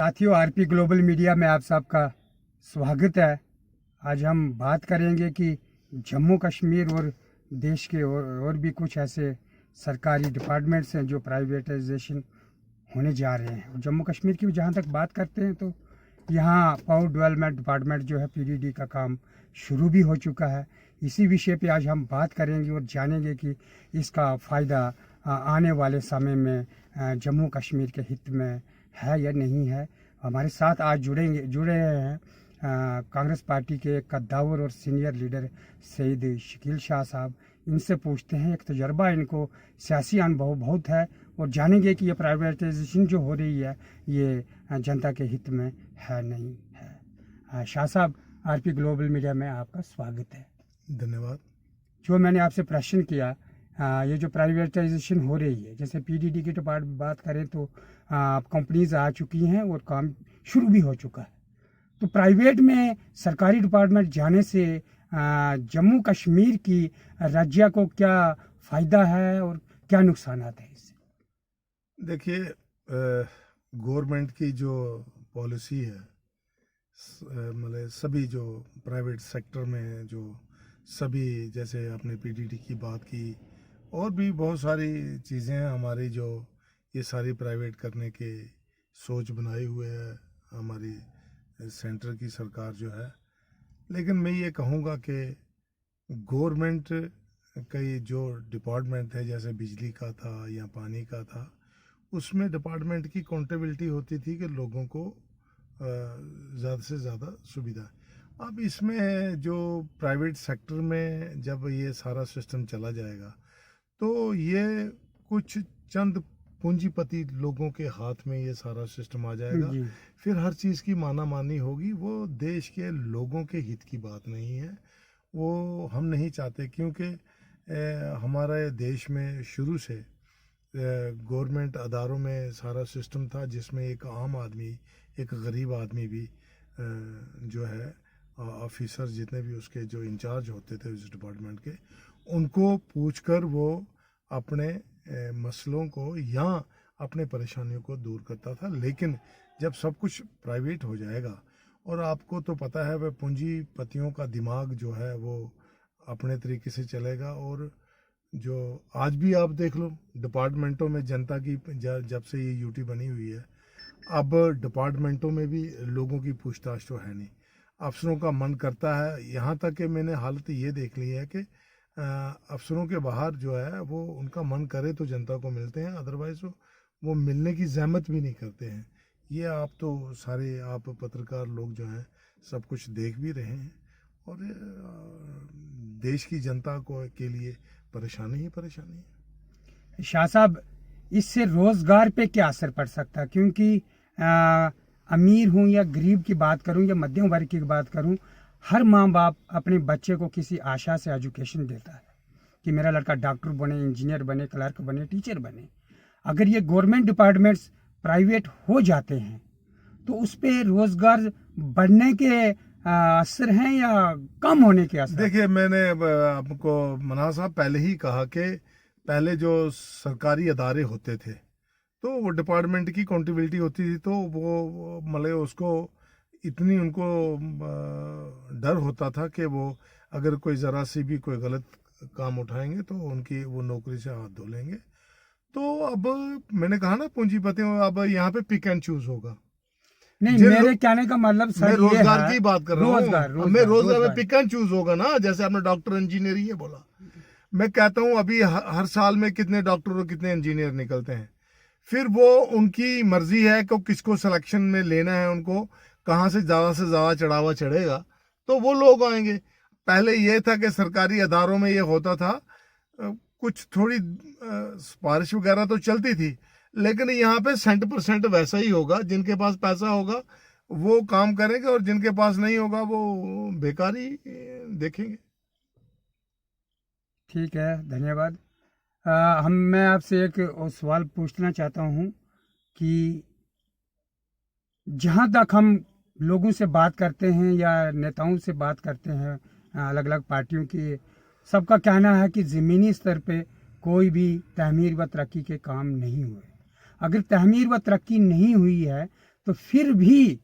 साथियों, RP global media में आप सबका स्वागत है। आज हम बात करेंगे कि जम्मू कश्मीर और देश के और भी कुछ ऐसे सरकारी डिपार्टमेंट्स हैं जो प्राइवेटाइजेशन होने जा रहे हैं। जम्मू कश्मीर की जहाँ तक बात करते हैं तो यहाँ पावर डेवलपमेंट डिपार्टमेंट जो है पीडीडी का काम शुरू भी हो चुका है। इसी विषय पे आज हम बात करेंगे और जानेंगे कि इसका फ़ायदा आने वाले समय में जम्मू कश्मीर के हित में है या नहीं है। हमारे साथ आज जुड़े हैं कांग्रेस पार्टी के कद्दावर और सीनियर लीडर सईद शकील शाह साहब। इनसे पूछते हैं, एक तजर्बा इनको सियासी अनुभव बहुत है, और जानेंगे कि ये प्राइवेटाइजेशन जो हो रही है ये जनता के हित में है नहीं है। शाह साहब, आरपी ग्लोबल मीडिया में आपका स्वागत है। धन्यवाद। जो मैंने आपसे प्रश्न किया, ये जो प्राइवेटाइजेशन हो रही है, जैसे पीडीडी की बात करें तो कंपनीज आ चुकी हैं और काम शुरू भी हो चुका है, तो प्राइवेट में सरकारी डिपार्टमेंट जाने से जम्मू कश्मीर की राज्य को क्या फ़ायदा है और क्या नुकसान है इससे? देखिए, गवर्नमेंट की जो पॉलिसी है, मतलब सभी जो प्राइवेट सेक्टर में जो सभी, जैसे आपने पीडीडी की बात की और भी बहुत सारी चीज़ें हैं हमारी, जो ये सारी प्राइवेट करने के सोच बनाए हुए है हमारी सेंटर की सरकार जो है। लेकिन मैं ये कहूँगा कि गवर्नमेंट का जो डिपार्टमेंट है, जैसे बिजली का था या पानी का था, उसमें डिपार्टमेंट की अकाउंटेबिलिटी होती थी कि लोगों को ज़्यादा से ज़्यादा सुविधा। अब इसमें जो प्राइवेट सेक्टर में जब ये सारा सिस्टम चला जाएगा तो ये कुछ चंद पूंजीपति लोगों के हाथ में ये सारा सिस्टम आ जाएगा। फिर हर चीज़ की माना मानी होगी, वो देश के लोगों के हित की बात नहीं है, वो हम नहीं चाहते। क्योंकि हमारे देश में शुरू से गवर्नमेंट अदारों में सारा सिस्टम था जिसमें एक आम आदमी, एक गरीब आदमी भी जो है ऑफिसर, जितने भी उसके जो इंचार्ज होते थे उस डिपार्टमेंट के, उनको पूछकर वो अपने मसलों को या अपने परेशानियों को दूर करता था। लेकिन जब सब कुछ प्राइवेट हो जाएगा, और आपको तो पता है वह पूंजीपतियों का दिमाग जो है वो अपने तरीके से चलेगा, और जो आज भी आप देख लो डिपार्टमेंटों में जनता की, जब से ये यूटी बनी हुई है, अब डिपार्टमेंटों में भी लोगों की पूछताछ तो है नहीं। अफसरों का मन करता है, यहाँ तक कि मैंने हालत ये देख ली है कि अफसरों के बाहर जो है वो उनका मन करे तो जनता को मिलते हैं, अदरवाइज वो मिलने की जहमत भी नहीं करते हैं। ये आप तो सारे आप पत्रकार लोग जो हैं सब कुछ देख भी रहे हैं, और देश की जनता को के लिए परेशानी ही परेशानी है। शाह साहब, इससे रोजगार पे क्या असर पड़ सकता है? क्योंकि अमीर हूँ या गरीब की बात करूँ या मध्यम वर्ग की बात करूँ, हर माँ बाप अपने बच्चे को किसी आशा से एजुकेशन देता है कि मेरा लड़का डॉक्टर बने, इंजीनियर बने, क्लर्क बने, टीचर बने। अगर ये गवर्नमेंट डिपार्टमेंट्स प्राइवेट हो जाते हैं तो उस पर रोजगार बढ़ने के असर हैं या कम होने के असर? देखिए, मैंने आपको मना साहब पहले ही कहा कि पहले जो सरकारी अदारे होते थे तो वो डिपार्टमेंट की अकाउंटेबिलिटी होती थी, तो वो मतलब उसको इतनी उनको डर होता था कि वो अगर कोई ज़रा सी भी कोई गलत काम उठाएंगे तो उनकी वो नौकरी से हाथ धो लेंगे। तो अब मैंने कहा ना, पूंजीपतियों, अब यहाँ पे पिक एंड चूज होगा। नहीं, मेरे कहने का मतलब सर, मैं रोजगार की बात कर रहा हूँ। मैं रोजगार में पिक एंड चूज होगा ना, जैसे आपने डॉक्टर इंजीनियर ये बोला। मैं कहता हूँ अभी हर साल में कितने डॉक्टर और कितने इंजीनियर निकलते हैं, फिर वो उनकी मर्जी है कि किसको सिलेक्शन में लेना है, उनको कहाँ से ज़्यादा चढ़ावा चढ़ेगा तो वो लोग आएंगे। पहले ये था कि सरकारी अदारों में ये होता था, कुछ थोड़ी सिफारिश वगैरह तो चलती थी, लेकिन यहाँ पे 100% वैसा ही होगा। जिनके पास पैसा होगा वो काम करेंगे, और जिनके पास नहीं होगा वो बेकारी देखेंगे। ठीक है, धन्यवाद। मैं आपसे एक और सवाल पूछना चाहता हूँ कि जहाँ तक हम लोगों से बात करते हैं या नेताओं से बात करते हैं अलग अलग पार्टियों की, सबका कहना है कि ज़मीनी स्तर पे कोई भी तहमीर व तरक्की के काम नहीं हुए। अगर तहमीर व तरक्की नहीं हुई है तो फिर भी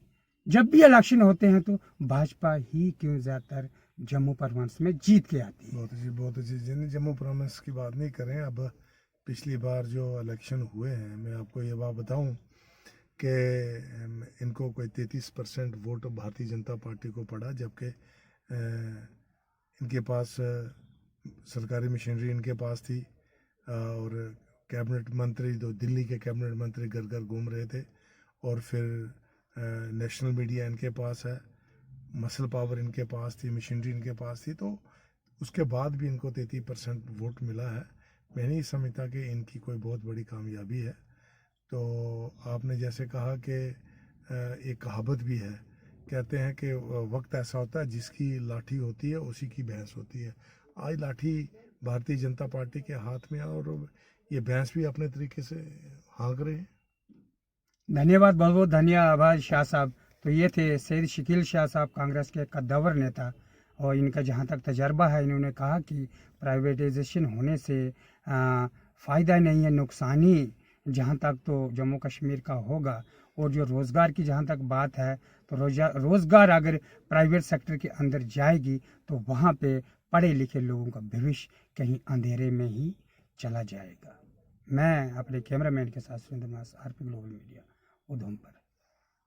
जब भी इलेक्शन होते हैं तो भाजपा ही क्यों ज़्यादातर जम्मू परमानेंस में जीत के आती है। बहुत अच्छी जिन जम्मू प्रोविंस की बात नहीं करें। अब पिछली बार जो इलेक्शन हुए हैं, मैं आपको ये बात बताऊं कि इनको कोई 33% वोट भारतीय जनता पार्टी को पड़ा, जबकि इनके पास सरकारी मशीनरी इनके पास थी और कैबिनेट मंत्री तो दिल्ली के कैबिनेट मंत्री घर घर घूम रहे थे, और फिर नेशनल मीडिया इनके पास है, मसल पावर इनके पास थी, मशीनरी इनके पास थी, तो उसके बाद भी इनको 33% वोट मिला है। मैं नहीं समझता कि इनकी कोई बहुत बड़ी कामयाबी है। तो आपने जैसे कहा कि एक कहावत भी है, कहते हैं कि वक्त ऐसा होता है जिसकी लाठी होती है उसी की भैंस होती है। आज लाठी भारतीय जनता पार्टी के हाथ में है और ये भैंस भी अपने तरीके से हाँक रहे हैं। धन्यवाद, बहुत बहुत धन्यवाद शाह साहब। तो ये थे सैयद शकील शाह साहब, कांग्रेस के कद्दावर नेता, और इनका जहाँ तक तजर्बा है, इन्होंने कहा कि प्राइवेटाइजेशन होने से फ़ायदा नहीं है, नुकसान ही जहाँ तक तो जम्मू कश्मीर का होगा। और जो रोज़गार की जहाँ तक बात है, तो रोज़गार अगर प्राइवेट सेक्टर के अंदर जाएगी तो वहाँ पे पढ़े लिखे लोगों का भविष्य कहीं अंधेरे में ही चला जाएगा। मैं अपने कैमरामैन के साथ सुरेंद्र मास, आरपी ग्लोबल मीडिया, उधमपुर।